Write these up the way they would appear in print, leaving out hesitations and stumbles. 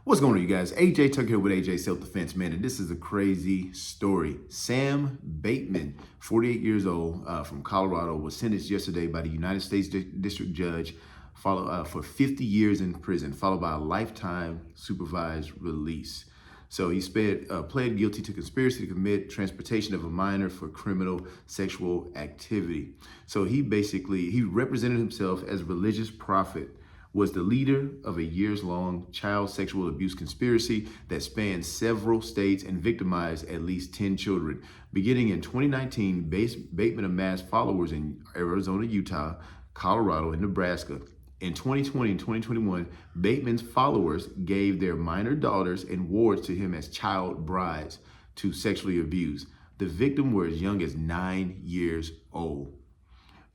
What's going on, you guys? AJ Tucker here with AJ Self-Defense, man, and this is a crazy story. Sam Bateman, 48 years old, from Colorado, was sentenced yesterday by the United States District Judge for 50 years in prison, followed by a lifetime supervised release. So he pled guilty to conspiracy to commit transportation of a minor for criminal sexual activity. So he represented himself as a religious prophet, was the leader of a years-long child sexual abuse conspiracy that spanned several states and victimized at least 10 children. Beginning in 2019, Bateman amassed followers in Arizona, Utah, Colorado, and Nebraska. In 2020 and 2021, Bateman's followers gave their minor daughters and wards to him as child brides to sexually abuse. The victims were as young as 9 years old.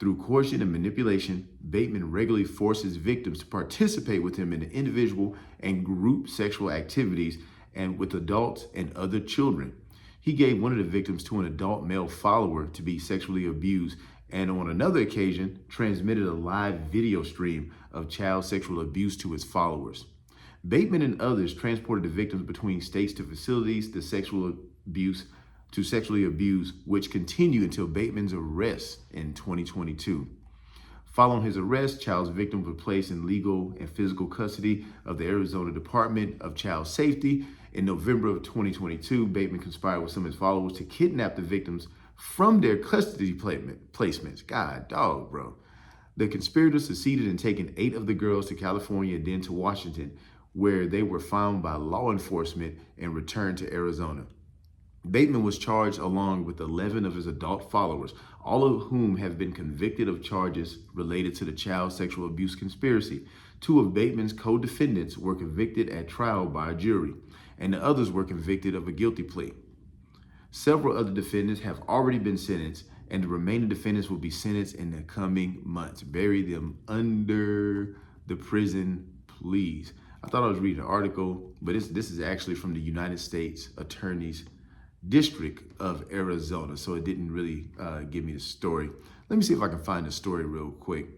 Through coercion and manipulation, Bateman regularly forces victims to participate with him in individual and group sexual activities and with adults and other children. He gave one of the victims to an adult male follower to be sexually abused, and on another occasion, transmitted a live video stream of child sexual abuse to his followers. Bateman and others transported the victims between states to facilities to sexually abuse, which continued until Bateman's arrest in 2022. Following his arrest, child's victims were placed in legal and physical custody of the Arizona Department of Child Safety. In November of 2022, Bateman conspired with some of his followers to kidnap the victims from their custody placements. God dog, bro. The conspirators succeeded in taking 8 of the girls to California and then to Washington, where they were found by law enforcement and returned to Arizona. Bateman was charged along with 11 of his adult followers, all of whom have been convicted of charges related to the child sexual abuse conspiracy. 2 of Bateman's co-defendants were convicted at trial by a jury, and the others were convicted of a guilty plea. Several other defendants have already been sentenced, and the remaining defendants will be sentenced in the coming months. Bury them under the prison, please. I thought I was reading an article, but this is actually from the United States Attorney's District of Arizona, so it didn't really give me the story. Let me see if I can find the story real quick.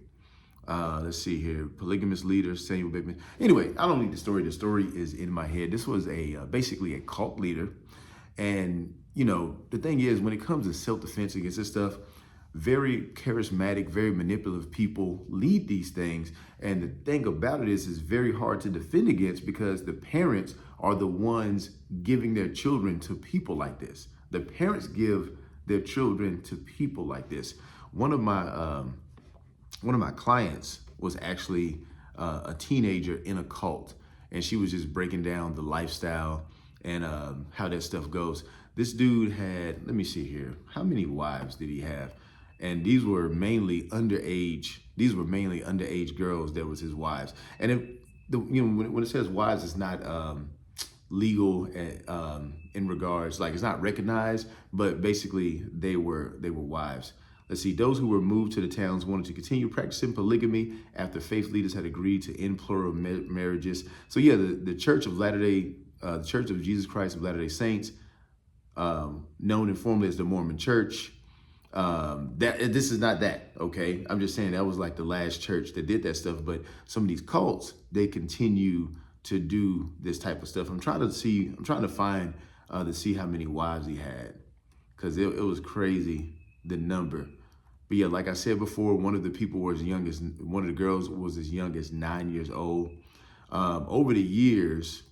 Let's see here. Polygamist leader Samuel Bateman. Anyway, I don't need the story. The story is in my head. This was basically a cult leader, and the thing is, when it comes to self-defense against this stuff, very charismatic, very manipulative people lead these things. And the thing about it is very hard to defend against because the parents are the ones giving their children to people like this. The parents give their children to people like this. One of my clients was actually a teenager in a cult, and she was just breaking down the lifestyle and how that stuff goes. This dude had, let me see here, how many wives did he have? And these were mainly underage. These were mainly underage girls that was his wives. And when it says wives, it's not legal in regards, like it's not recognized, but basically they were wives. Let's see, those who were moved to the towns wanted to continue practicing polygamy after faith leaders had agreed to end plural marriages. So yeah, the Church of the Church of Jesus Christ of Latter-day Saints, known informally as the Mormon Church. This is not that, okay? I'm just saying that was like the last church that did that stuff, but some of these cults, they continue to do this type of stuff. I'm trying to find to see how many wives he had, because it was crazy, the number. But yeah, like I said before, one of the girls was as young as 9 years old. Over the years,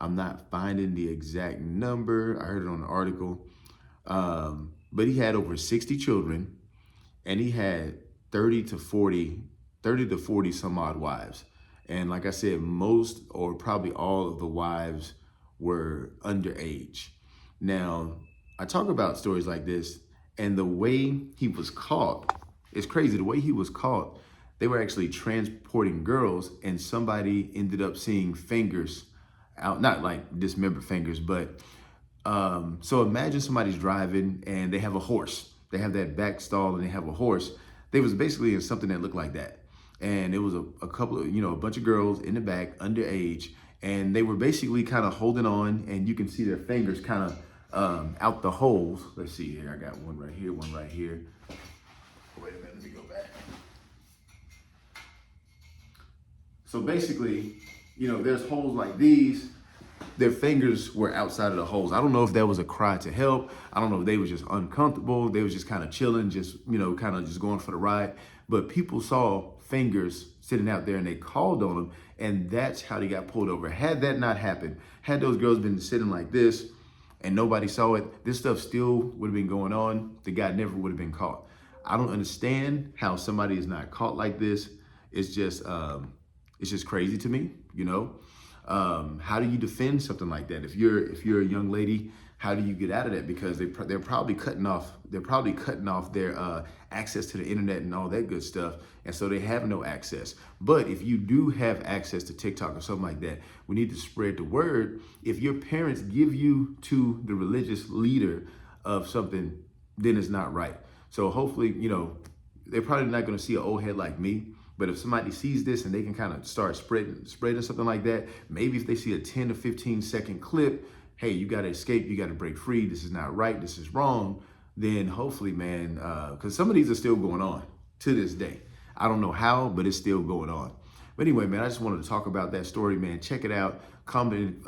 I'm not finding the exact number. I heard it on an article. But he had over 60 children, and he had 30 to 40 some odd wives. And like I said, most or probably all of the wives were underage. Now, I talk about stories like this, and the way he was caught, it's crazy. The way he was caught, they were actually transporting girls, and somebody ended up seeing fingers out, not like dismembered fingers, but so imagine somebody's driving and they have a horse. They have that back stall and they have a horse. They was basically in something that looked like that. And it was a couple of, a bunch of girls in the back, underage, and they were basically kind of holding on, and you can see their fingers kind of out the holes. Let's see here. I got one right here, one right here. Wait a minute, let me go back. So basically, there's holes like these. Their fingers were outside of the holes. I don't know if that was a cry to help. I don't know if they was just uncomfortable. They was just kind of chilling, just, kind of just going for the ride. But people saw fingers sitting out there and they called on them. And that's how they got pulled over. Had that not happened, had those girls been sitting like this and nobody saw it, this stuff still would have been going on. The guy never would have been caught. I don't understand how somebody is not caught like this. It's just crazy to me, How do you defend something like that? If you're a young lady, how do you get out of that? Because they're probably cutting off their access to the internet and all that good stuff, and so they have no access. But if you do have access to TikTok or something like that, we need to spread the word. If your parents give you to the religious leader of something, then it's not right. So hopefully, they're probably not going to see an old head like me. But if somebody sees this and they can kind of start spreading something like that, maybe if they see a 10 to 15 second clip, hey, you got to escape, you got to break free, this is not right, this is wrong, then hopefully, man, because some of these are still going on to this day. I don't know how, but it's still going on. But anyway, man, I just wanted to talk about that story, man. Check it out. Comment,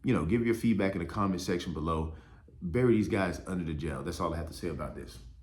give your feedback in the comment section below. Bury these guys under the jail. That's all I have to say about this.